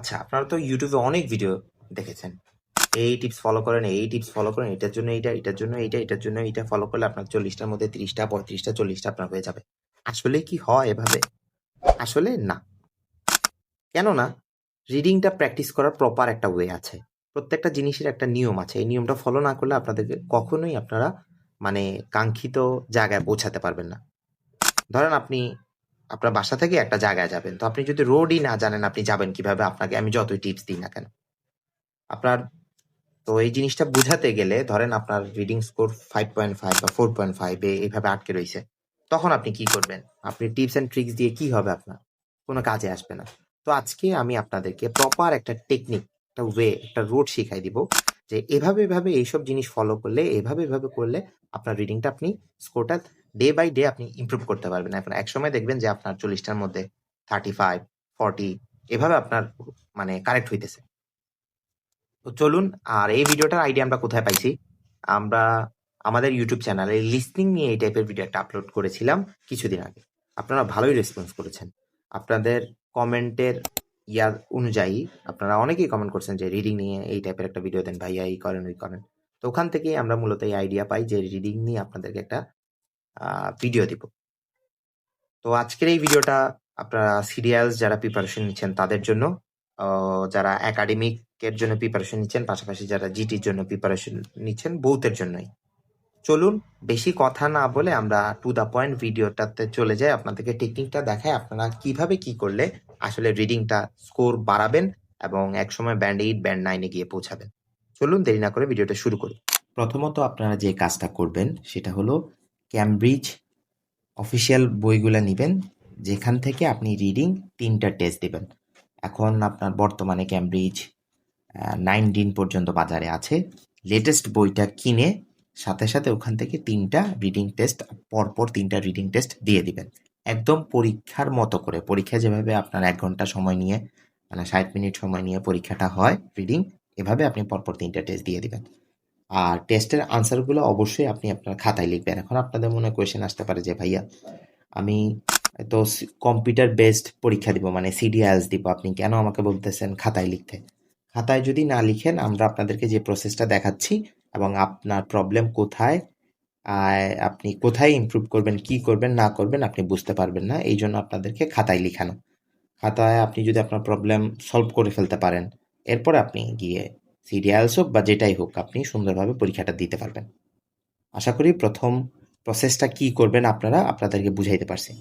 আচ্ছা, আপনারা তো ইউটিউবে অনেক ভিডিও দেখেছেন। এই টিপস ফলো করেন, এই টিপস ফলো করেন, এটার জন্য এইটা, এটার জন্য এইটা, এটার জন্য এইটা ফলো করলে আপনার 40টার মধ্যে 30টা, 35টা, 40টা আপনার হয়ে যাবে। আসলে কি হয় এভাবে? আসলে না। কেননা রিডিংটা প্র্যাকটিস করার প্রপার একটা ওয়ে আছে। প্রত্যেকটা জিনিসের একটা নিয়ম আছে। এই নিয়মটা ফলো না করলে আপনাদেরকে কখনোই আপনারা মানে কাঙ্ক্ষিত জায়গায় পৌঁছাতে পারবেন না। ধরেন আপনি আপনার বাসা থেকে একটা জায়গায় যাবেন। তো আপনি যদি রোডই না জানেন আপনি যাবেন কিভাবে? আপনাকে আমি যতই টিপস দিই না কেন? আপনার তো এই জিনিসটা বুঝাতে গেলে ধরেন আপনার রিডিং স্কোর 5.5 বা 4.5 এভাবে আটকে রইছে। তখন আপনি কি করবেন? আপনি টিপস অ্যান্ড ট্রিকস দিয়ে কি হবে আপনার? কোনো কাজে আসবে না। তো আজকে আমি আপনাদেরকে প্রপার একটা টেকনিক, একটা ওয়ে, একটা রুট শিখাই দিব যে এভাবে এইসব জিনিস ফলো করলে, এভাবে করলে আপনার রিডিংটা আপনি স্কোরটা ডে বাই ডে আপনি ইমপ্রুভ করতে পারবেন। এখন একসময় দেখবেন যে আপনার 40টার মধ্যে 35, 40 এভাবে আপনার মানে কারেক্ট হইতেছে। তো চলুন, আর এই ভিডিওটার আইডিয়া আমরা কোথায় পাইছি? আমরা আমাদের ইউটিউব চ্যানেলে লিসনিং নিয়ে এই টাইপের ভিডিও একটা আপলোড করেছিলাম কিছুদিন আগে। আপনারা ভালোই রেসপন্স করেছেন। আপনাদের কমেন্টের অনুযায়ী আপনারা অনেকেই কমেন্ট করছেন যে রিডিং নিয়ে এই টাইপের একটা ভিডিও দেন ভাইয়া, এই করেন ওই করেন। তো ওখান থেকেই আমরা মূলত এই আইডিয়া পাই যে রিডিং নিয়ে আপনাদেরকে একটা ভিডিও দিব। তো আজকের এই ভিডিওটা আপনারা সিরিয়ালস যারা প্রিপারেশন নিচ্ছেন তাদের জন্য, যারা একাডেমিকের জন্য প্রিপারেশন নিচ্ছেন, পাশাপাশি যারা জিটির জন্য প্রিপারেশন নিচ্ছেন, বহুতের জন্যই। চলুন, বেশি কথা না বলে আমরা টু দ্য পয়েন্ট ভিডিওটাতে চলে যাই। আপনাদেরকে টেকনিকটা দেখায় আপনারা কিভাবে কি করলে আসলে রিডিংটা স্কোর বাড়াবেন এবং একসময় ব্যান্ড 8 ব্যান্ড 9 গিয়ে পৌঁছাবেন। চলুন দেরি না করে ভিডিওটা শুরু করি। প্রথমত আপনারা যে কাজটা করবেন সেটা হলো ক্যামব্রিজ অফিসিয়াল বইগুলা নিবেন, যেখান থেকে আপনি রিডিং 3টা টেস্ট দিবেন। এখন আপনার বর্তমানে ক্যামব্রিজ 19 পর্যন্ত বাজারে আছে। লেটেস্ট বইটা কিনে সাথে ওখান থেকে 3টা রিডিং টেস্ট, পরপর 3টা রিডিং টেস্ট দিয়ে দিবেন। একদম পরীক্ষার মতো করে, পরীক্ষা যেভাবে আপনার 1 ঘন্টা সময় নিয়ে মানে 60 মিনিট সময় নিয়ে পরীক্ষাটা হয় রিডিং, এভাবে আপনি পরপর 3টা টেস্ট দিয়ে দিবেন। আর টেস্টের আনসারগুলো অবশ্যই আপনি আপনার খাতায় লিখবেন। এখন আপনাদের মনে কোয়েশ্চেন আসতে পারে যে ভাইয়া আমি তো কম্পিউটার বেসড পরীক্ষা দিব, মানে সিডিআইএলস দিব, আপনি কেন আমাকে বলতেছেন খাতায় লিখতে? খাতায় যদি না লিখেন, আমরা আপনাদেরকে যে প্রসেসটা দেখাচ্ছি এবং আপনার প্রবলেম কোথায়, আপনি কোথায় ইমপ্রুভ করবেন, কি করবেন না করবেন আপনি বুঝতে পারবেন না। এই জন্য আপনাদেরকে খাতায় লিখানো। খাতায় আপনি যদি আপনার প্রবলেম সলভ করে ফেলতে পারেন, এরপর আপনি গিয়ে সিডিআইএলস হোক বা যেটাই হোক আপনি সুন্দরভাবে পরীক্ষাটা দিতে পারবেন। আশা করি প্রথম প্রসেসটা কি করবেন আপনারা আপনাদেরকে বুঝাইতে পারছি।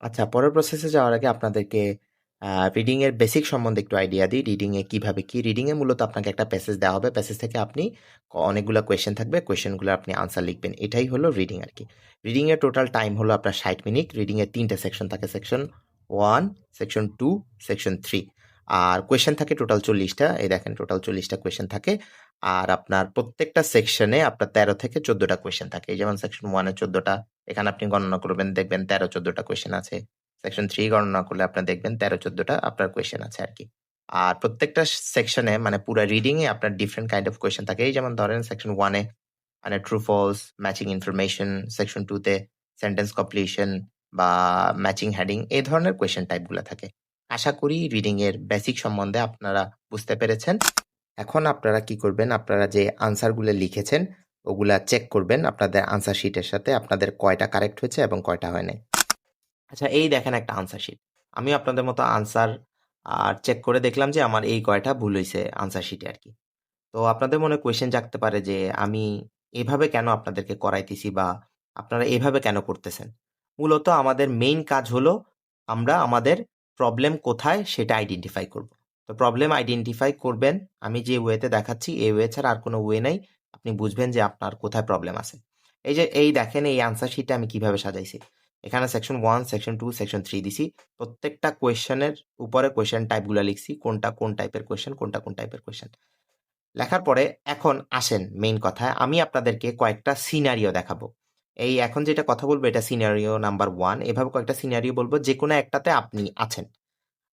আচ্ছা, পরের প্রসেসে যাওয়ার আগে আপনাদেরকে রিডিং এর বেসিক সম্বন্ধে একটু আইডিয়া দিই। রিডিং এ কিভাবে কি, রিডিং এ মূলত আপনাকে একটা প্যাসেজ দেওয়া হবে। প্যাসেজ থেকে আপনি অনেকগুলো কোয়েশ্চেন থাকবে, কোয়েশ্চেনগুলো আপনি আনসার লিখবেন। এটাই হলো রিডিং আর কি। রিডিং এর টোটাল টাইম হলো আপনার 60 মিনিট। রিডিং এর 3টে সেকশন থাকে, সেকশন 1, সেকশন 2, সেকশন 3। আর কোয়েশ্চেন থাকে টোটাল 40টা। এই দেখেন টোটাল 40টা কোয়েশ্চেন থাকে। আর আপনার প্রত্যেকটা সেকশনে আপনার 13 থেকে 14টা কোয়েশ্চেন থাকে। এই যেমন সেকশন 1 এ 14টা, এখানে আপনি গণনা করবেন দেখবেন 13-14টা কোয়েশ্চেন আছে। সেকশন 3 গণনা করলে আপনার দেখবেন 13-14টা আপনার কোয়েশ্চেন আছে আর কি। আর প্রত্যেকটা সেকশনে মানে পুরো রিডিং এ আপনার ডিফারেন্ট কাইন্ড অফ কোয়েশ্চেন থাকে। এই যেমন ধরেন সেকশন 1 এ মানে true false, matching information, section 2 তে সেন্টেন্স কমপ্লিশন বা ম্যাচিং হেডিং, এই ধরনের কোয়েশ্চেন টাইপগুলো থাকে। আশা করি রিডিং এর বেসিক সম্বন্ধে আপনারা বুঝতে পেরেছেন। এখন আপনারা কি করবেন, আপনারা যে আনসারগুলো লিখেছেন ওগুলা চেক করবেন আপনাদের আনসার শিটের সাথে, আপনাদের কয়টা কারেক্ট হয়েছে এবং কয়টা হয় নাই। আচ্ছা, এই দেখেন একটা আনসার শিট। আমি আপনাদের মতো আনসার আর চেক করে দেখলাম যে আমার এই কয়টা ভুল হয়েছে আনসার শিটে আর কি। তো আপনাদের মনে কোয়েশ্চেন জাগতে পারে যে আমি এভাবে কেন আপনাদেরকে করাইতেছি বা আপনারা এভাবে কেন করতেছেন? মূলত আমাদের মেইন কাজ হলো আমরা আমাদের প্রবলেম কোথায় সেটা আইডেন্টিফাই করব। তো প্রবলেম আইডেন্টিফাই করবেন আমি যে ওয়েতে দেখাচ্ছি, এই ওয়ে ছাড়া আর কোনো ওয়ে নাই। আপনি বুঝবেন যে আপনার কোথায় প্রবলেম আছে। এই যে এই দেখেন এই আনসার শিটটা আমি কিভাবে সাজাইছি। এখানে সেকশন 1, সেকশন 2, সেকশন 3 দিছি। প্রত্যেকটা কোয়েশ্চেনের উপরে কোয়েশ্চেন টাইপগুলো লিখছি, কোনটা কোন টাইপের কোয়েশ্চেন, কোনটা কোন টাইপের কোয়েশ্চেন। লেখার পরে এখন আসেন মেইন কথায়, আমি আপনাদেরকে কয়েকটা সিনারিও দেখাবো। এই এখন যেটা কথা বলবো এটা সিনারিও নাম্বার 1। এভাবে কয়েকটা সিনারিও বলবো, যে কোনো একটাতে আপনি আছেন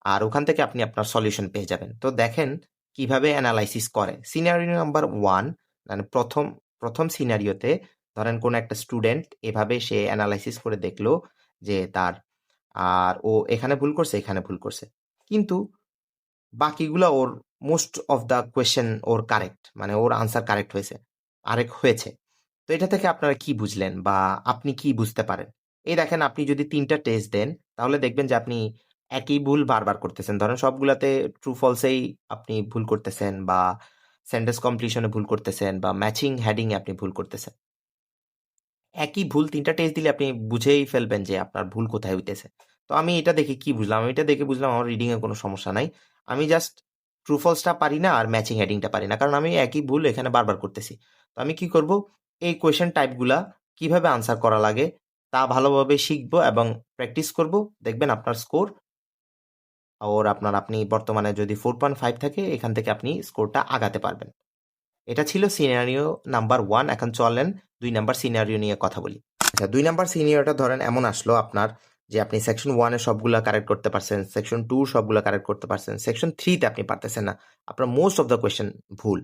আর ওখান থেকে আপনি আপনার সলিউশন পেয়ে যাবেন। তো দেখেন কিভাবে অ্যানালাইসিস করে। সিনারিও নাম্বার 1 মানে প্রথম সিনারিওতে ধরেন কোন একটা স্টুডেন্ট এভাবে সে অ্যানালাইসিস করে দেখলো যে তার আর ও এখানে ভুল করছে, এখানে ভুল করছে। কিন্তু বাকিগুলো ওর মোস্ট অফ দ্য কোয়েশ্চেন ওর কারেক্ট, মানে ওর আনসার কারেক্ট হয়েছে, হয়েছে। তো এটা থেকে আপনারা কি বুঝলেন বা আপনি কি বুঝতে পারেন? এই দেখেন, আপনি যদি ৩টা টেস্ট দেন তাহলে দেখবেন যে আপনি একই ভুল বারবার করতেছেন। ধরেন সবগুলাতে ট্রু ফলসেই আপনি ভুল করতেছেন, বা সেন্টেন্স কমপ্লিশনে ভুল করতেছেন, বা ম্যাচিং হেডিং এ আপনি ভুল করতেছেন। একই ভুল ৩টা টেস্ট দিলে আপনি বুঝেই ফেলবেন যে আপনার ভুল কোথায় হইতেছে। তো আমি এটা দেখে কি বুঝলাম? আমি এটা দেখে বুঝলাম আমার রিডিং এ কোনো সমস্যা নাই। আমি জাস্ট ট্রু ফলসটা পারি না আর ম্যাচিং হেডিংটা পারি না। কারণ আমি একই ভুল এখানে বারবার করতেছি। তো আমি কি করব? এই কোয়েশ্চেন টাইপগুলা কিভাবে আনসার করা লাগে তা ভালোভাবে শিখব এবং প্র্যাকটিস করব। দেখবেন আপনার স্কোর, আপনি বর্তমানে যদি 4.5 থাকে, এখান থেকে আপনি স্কোরটা আগাতে পারবেন। এটা ছিল সিনারিও নাম্বার 1। এখন চলেন ২ নাম্বার সিনারিও নিয়ে কথা বলি। আচ্ছা, ২ নাম্বার সিনারিওটা ধরেন এমন আসলো আপনার, যে আপনি সেকশন 1 এ সবগুলা কারেক্ট করতে পারছেন, সেকশন 2 সবগুলা কারেক্ট করতে পারছেন, সেকশন 3 তে আপনি পারতেছেন না। আপনার মোস্ট অফ দ্য কোয়েশ্চেন ভুল।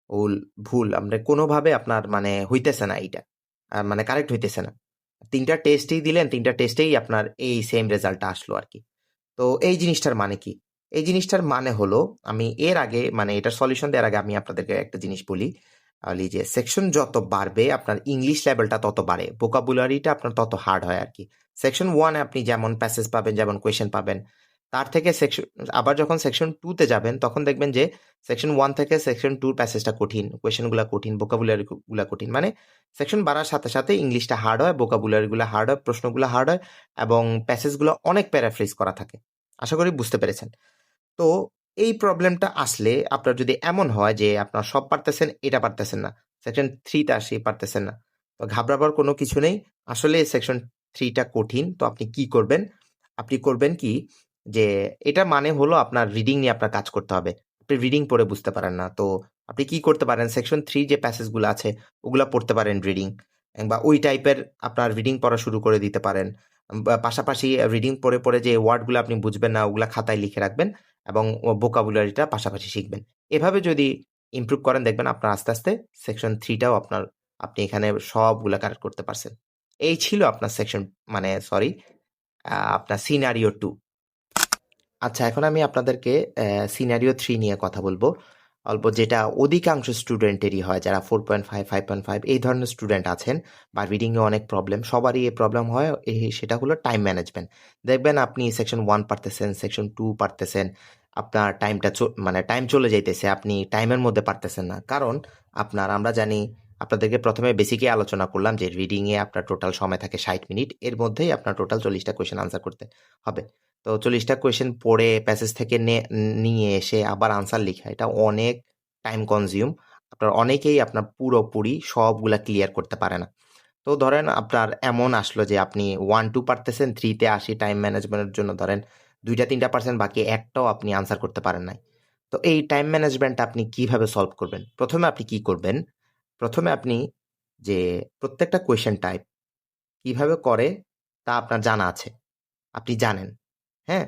ভুল, ভুল আপনি কোনোভাবে আপনার মানে হইতেছে না এইটা। মানে কারেক্ট হইতেছে না। ৩টা টেস্টেই দিলেন, ৩টা টেস্টেই আপনার এই সেম রেজাল্টটা আসলো আরকি। তো এই জিনিসটার মানে কি? এই জিনিসটার মানে হলো, আমি এর আগে মানে এটার সলিউশন দেওয়ার আগে আমি আপনাদেরকে একটা জিনিস বলি। এই যে সেকশন যত বাড়বে আপনার ইংলিশ লেভেলটা তত বাড়ে। ভোকাবুলারিটা আপনার তত হার্ড হয় আরকি। সেকশন 1 এ আপনি যেমন প্যাসেজ পাবেন, যেমন কোয়েশ্চেন পাবেন, তার থেকে আবার যখন সেকশন 2 তে যাবেন তখন দেখবেন যে সেকশন 1 থেকে সেকশন 2 র প্যাসেজটা কঠিন, কোয়েশ্চেনগুলা কঠিন, ভোকাবুলারি গুলা কঠিন। মানে সেকশন বাড়ার সাথে, সাথে ইংলিশটা হার্ড হয়, ভোকাবুলারি গুলা হার্ড হয়, প্রশ্নগুলা হার্ড হয় এবং প্যাসেজগুলো অনেক প্যারাফ্রেজ করা থাকে। আশা করি বুঝতে পেরেছেন। তো এই প্রবলেমটা আসলে আপনার যদি এমন হয় যে আপনার সব পারতেছেন, এটা পারতেছেন না, সেকশন 3 তে আসি পারতেছেন না, তো ঘাবড়াবার কোনো কিছু নেই। আসলে সেকশন 3 টা কঠিন। তো আপনি কি করবেন? আপনি করবেন কি, যে এটা মানে হলো আপনার রিডিং নিয়ে আপনার কাজ করতে হবে। আপনি রিডিং পড়ে বুঝতে পারেন না। তো আপনি কি করতে পারেন? সেকশন 3 যে প্যাসেজ গুলো আছে ওগুলা পড়তে পারেন রিডিং, বা ওই টাইপের আপনার রিডিং পড়া শুরু করে দিতে পারেন। পাশাপাশি রিডিং পড়ে, পড়ে যে ওয়ার্ড গুলো আপনি বুঝবেন না ওগুলা খাতায় লিখে রাখবেন এবং ভোকাবুলারিটা পাশাপাশি শিখবেন। এভাবে যদি ইমপ্রুভ করেন দেখবেন আপনার আস্তে, আস্তে সেকশন 3 টাও আপনি এখানে সবগুলা কারেক্ট করতে পারছেন। এই ছিল আপনার সেকশন, মানে সরি, আপনার সিনারিও 2। আচ্ছা, এখন আমি আপনাদেরকে সিনারিও 3 নিয়ে কথা বলবো। যেটা অধিকাংশ স্টুডেন্টেরই হয়, যারা 4.5, 5.5 এই ধরনের স্টুডেন্ট আছেন বা রিডিং এ অনেক প্রবলেম, সবারই এই প্রবলেম হয়। সেটা হলো টাইম ম্যানেজমেন্ট। দেখবেন আপনি সেকশন 1 পারতেছেন, সেকশন 2 পারতেছেন। আপনার টাইমটা মানে টাইম চলে যাইতেছে। আপনি টাইমের মধ্যে পারতেছেন না। কারণ আমরা জানি, আপনাদেরকে ১ম এ বেসিকে আলোচনা করলাম যে রিডিং এ আপনার টোটাল সময় থাকে ৬০ মিনিট। এর মধ্যেই আপনার টোটাল ৪০ টা কোয়েশ্চেন আনসার করতে হবে। তো ৪০ টা কোয়েশ্চেন পড়ে প্যাসেজ থেকে নিয়ে এসে আবার আনসার লিখা, এটা অনেক টাইম কনজিউম। অনেকেই আপনার পুরোপুরি সবগুলা ক্লিয়ার করতে পারে না। তো ধরেন আপনার এমন আসলো যে আপনি 1-2 পারতেছেন, 3 তে আসি টাইম ম্যানেজমেন্টের জন্য ধরেন ২টা-৩টা পারছেন, বাকি একটাও আপনি আনসার করতে পারেন নাই। তো এই টাইম ম্যানেজমেন্টটা আপনি কিভাবে সলভ করবেন? ১ম এ আপনি কি করবেন? ১ম এ আপনি যে প্রত্যেকটা কোয়েশ্চেন টাইপ কিভাবে করে তা আপনার জানা আছে। আপনি জানেন। হ্যাঁ?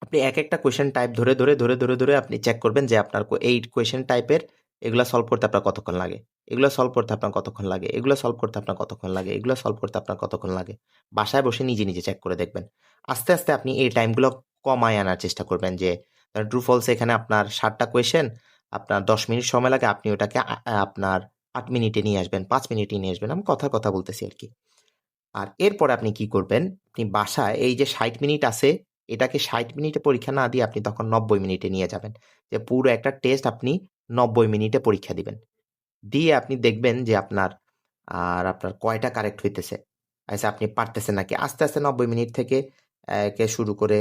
আপনি একেকটা কোয়েশ্চেন টাইপ ধরে আপনি চেক করবেন যে আপনার এই কোয়েশ্চেন টাইপের এগুলা সলভ করতে আপনার কতক্ষণ লাগে? এগুলা সলভ করতে আপনার কতক্ষণ লাগে? এগুলা সলভ করতে আপনার কতক্ষণ লাগে? এগুলা সলভ করতে আপনার কতক্ষণ লাগে? বাসায় বসে নিজে, নিজে চেক করে দেখবেন। আস্তে, আস্তে আপনি এই টাইমগুলো কমায় আনার চেষ্টা করবেন, যে ট্রু ফলস এখানে আপনার ৭ টা কোয়েশ্চেন, আপনার ১০ মিনিট সময় লাগে। আপনি ওটাকে আপনার ৮ মিনিটে নিয়ে আসবেন, ৫ মিনিটে নিয়ে আসবেন। আমি কথার কথা বলতেছি আরকি। আর এরপরে আপনি কি করবেন? আপনি বাসায় এই যে ৬০ মিনিট আছে, এটাকে ৬০ মিনিটে পরীক্ষা না দিয়ে আপনি তখন ৯০ মিনিটে নিয়ে যাবেন। যে পুরো একটা টেস্ট আপনি ৯০ মিনিটে পরীক্ষা দিবেন। দিয়ে আপনি দেখবেন যে আপনার কয়টা কারেক্ট হইতেছে। আচ্ছা, আপনি পারতেছেন নাকি? আস্তে, আস্তে ৯০ মিনিট থেকে কে শুরু করে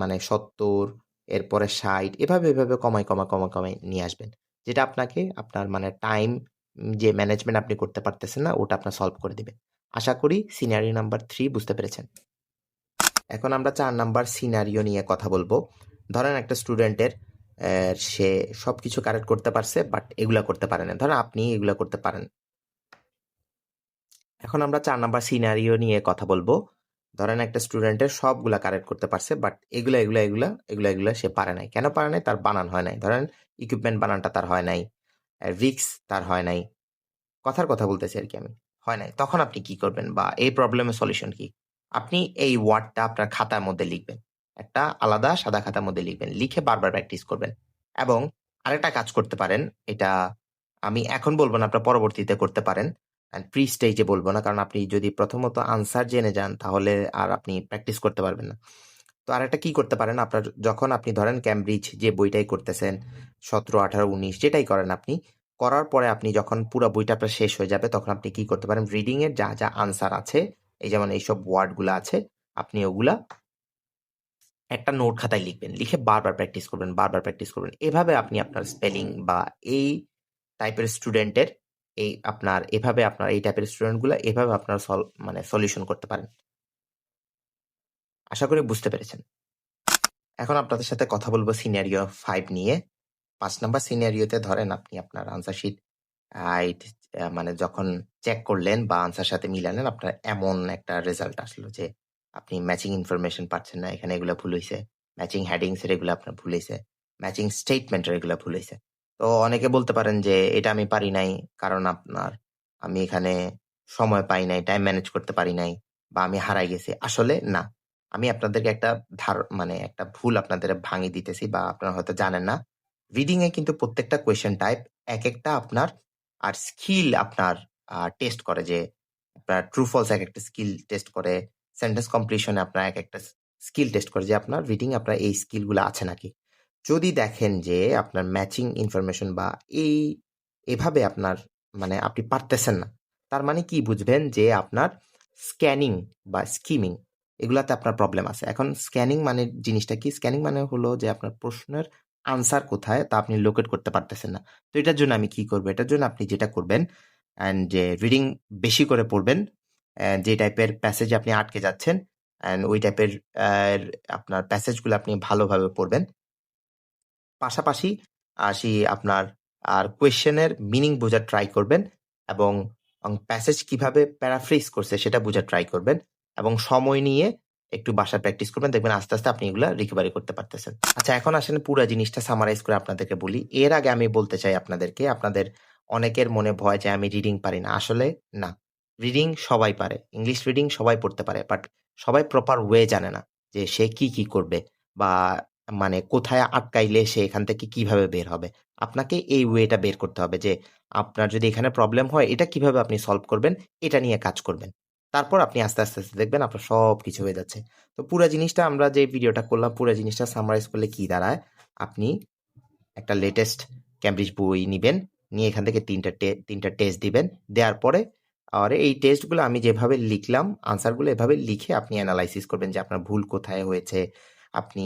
মানে ৭০, এরপরে ৬০, এভাবে কমায় নিয়ে আসবেন। যেটা আপনাকে আপনার মানে টাইম যে ম্যানেজমেন্ট আপনি করতে পারতেছেন না, ওটা আপনার সলভ করে দিবে। আশা করি সিনারিও নাম্বার 3 বুঝতে পেরেছেন। এখন আমরা ৪ নাম্বার সিনারিও নিয়ে কথা বলবো। ধরেন একটা স্টুডেন্টের সে সবকিছু কারেক্ট করতে পারছে, বাট এগুলা করতে পারে না। ধরেন আপনি এগুলা করতে পারেন। এখন আমরা ৪ নাম্বার সিনারিও নিয়ে কথা বলবো। ধরেন একটা স্টুডেন্টের সবগুলা কারেক্ট করতে পারছে, বাট এগুলা সে পারে নাই। কেন পারে নাই? তার বানান হয় নাই। ধরেন ইকুইপমেন্ট বানানটা তার হয় নাই। রিক্স তার হয় নাই। কথার কথা বলতেছি আরকি আমি। হয় নাই। তখন আপনি কি করবেন বা এই প্রবলেমের সলিউশন কি? আপনি এই ওয়ার্ডটা আপনার খাতার মধ্যে লিখবেন। একটা আলাদা সাদা খাতার মধ্যে লিখবেন। লিখে বারবার প্র্যাকটিস করবেন। এবং আরেকটা কাজ করতে পারেন, এটা আমি এখন বলব না, আপনারা পরবর্তীতে করতে পারেন। প্রি স্টেজে বলব না। কারণ আপনি যদি প্রথমত আনসার জেনে যান তাহলে আর আপনি প্র্যাকটিস করতে পারবেন না। তো আরেকটা কি করতে পারেন, আপনার যখন আপনি ধরেন ক্যামব্রিজ যে বইটাই করতেছেন 17, 18, 19 যেটাই করেন আপনি, করার পরে আপনি যখন পুরা বইটা আপনার শেষ হয়ে যাবে তখন আপনি কি করতে পারেন, রিডিং এর যা, যা আনসার আছে, এই যেমন এইসব ওয়ার্ডগুলা আছে, আপনি ওগুলা একটা নোট খাতায় লিখবেন। লিখে বারবার প্র্যাকটিস করবেন, বারবার প্র্যাকটিস করবেন। এভাবে আপনি আপনার স্পেলিং বা এই টাইপের স্টুডেন্টের এভাবে আপনার এই টাইপের স্টুডেন্টগুলা এভাবে আপনার সলিউশন করতে পারেন। আশা করি বুঝতে পেরেছেন। এখন আপনাদের সাথে কথা বলবো সিনারিও 5 নিয়ে। 5 নাম্বার সিনারিওতে ধরেন আপনি আপনার আনসার শিট যখন চেক করলেন বা আনসার সাথে মিলালেন, আপনার এমন একটা রেজাল্ট আসলো যে আপনি ম্যাচিং ইনফরমেশন পাচ্ছেন না, এখানে এগুলো ভুল হয়েছে, ম্যাচিং হেডিংস এর এগুলো আপনার ভুল হয়েছে, ম্যাচিং স্টেটমেন্টের এগুলো ভুল হয়েছে। তো অনেকে বলতে পারেন যে এটা আমি পারি নাই, কারণ আমি এখানে সময় পাই নাই, টাইম ম্যানেজ করতে পারি নাই, বা আমি হারাই গেছি। আসলে না, আমি আপনাদেরকে একটা ভুল আপনাদের ভাঙিয়ে দিতেছি, বা আপনারা হয়তো জানেন না। রিডিং এ কিন্তু প্রত্যেকটা কোয়েশ্চেন টাইপ এক একটা আপনার আর স্কিল আপনার টেস্ট করে, যে আপনার ট্রু ফলস এক একটা স্কিল টেস্ট করে, সেন্টেন্স কমপ্লিশনে আপনার এক একটা স্কিল টেস্ট করে, যে আপনার রিডিং আপনার এই স্কিলগুলো আছে নাকি। যদি দেখেন যে আপনার ম্যাচিং ইনফরমেশন বা এভাবে আপনি পারতেছেন না, তার মানে কি বুঝবেন যে আপনার স্ক্যানিং বা স্কিমিং এগুলাতে আপনার প্রবলেম আছে। এখন স্ক্যানিং মানে জিনিসটা কি? স্ক্যানিং মানে হলো যে আপনার প্রশ্নের আনসার কোথায় তা আপনি লোকেট করতে পারতেছেন না। তো এটার জন্য আমি কি করবো? এটার জন্য আপনি যেটা করবেন, যে রিডিং বেশি করে পড়বেন, যে টাইপের প্যাসেজে আপনি আটকে যাচ্ছেন, ওই টাইপের আপনার প্যাসেজগুলো আপনি ভালোভাবে পড়বেন। পাশাপাশি আপনার কোয়েশ্চেনের মিনিং বোঝার ট্রাই করবেন, এবং প্যাসেজ কিভাবে প্যারাফ্রেজ করছে সেটা বোঝার ট্রাই করবেন, এবং সময় নিয়ে একটু বাসায় প্র্যাকটিস করবেন। দেখবেন আস্তে আস্তে আপনি এগুলা রিকভারি করতে পারতেছেন। আচ্ছা, এখন আসেন পুরো জিনিসটা সামারাইজ করে আপনাদেরকে বলি। এর আগে আমি বলতে চাই আপনাদের অনেকের মনে ভয় যে আমি রিডিং পারি না। আসলে না, রিডিং সবাই পারে, ইংলিশ রিডিং সবাই পড়তে পারে, বাট সবাই প্রপার ওয়ে জানে না যে সে কি করবে, বা কোথায় আটকাইলে সে এখান থেকে কিভাবে বের হবে। আপনাকে এই ওয়েটা বের করতে হবে যে আপনার যদি এখানে প্রবলেম হয় এটা কিভাবে আপনি সলভ করবেন, এটা নিয়ে কাজ করবেন। তারপর আপনি আস্তে আস্তে দেখবেন আপনার সবকিছু হয়ে যাচ্ছে। তো পুরা জিনিসটা আমরা যে ভিডিওটা করলাম, পুরা জিনিসটা সামারাইজ করলে কি দাঁড়ায়, আপনি একটা লেটেস্ট ক্যামব্রিজ বই নিবেন, নিয়ে এখান থেকে 3টা টেস্ট দিবেন। দেওয়ার পরে আর এই টেস্টগুলো আমি যেভাবে লিখলাম, আনসারগুলো এভাবে লিখে আপনি অ্যানালাইসিস করবেন যে আপনার ভুল কোথায় হয়েছে, আপনি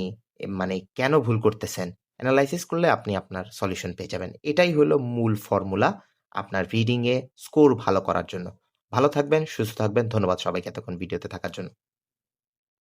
কেন ভুল করতেছেন। অ্যানালাইসিস করলে আপনি আপনার সলিউশন পেয়ে যাবেন। এটাই হলো মূল ফর্মুলা আপনার রিডিং এ স্কোর ভালো করার জন্য। ভালো থাকবেন, সুস্থ থাকবেন। ধন্যবাদ সবাইকে এতক্ষণ ভিডিওতে থাকার জন্য।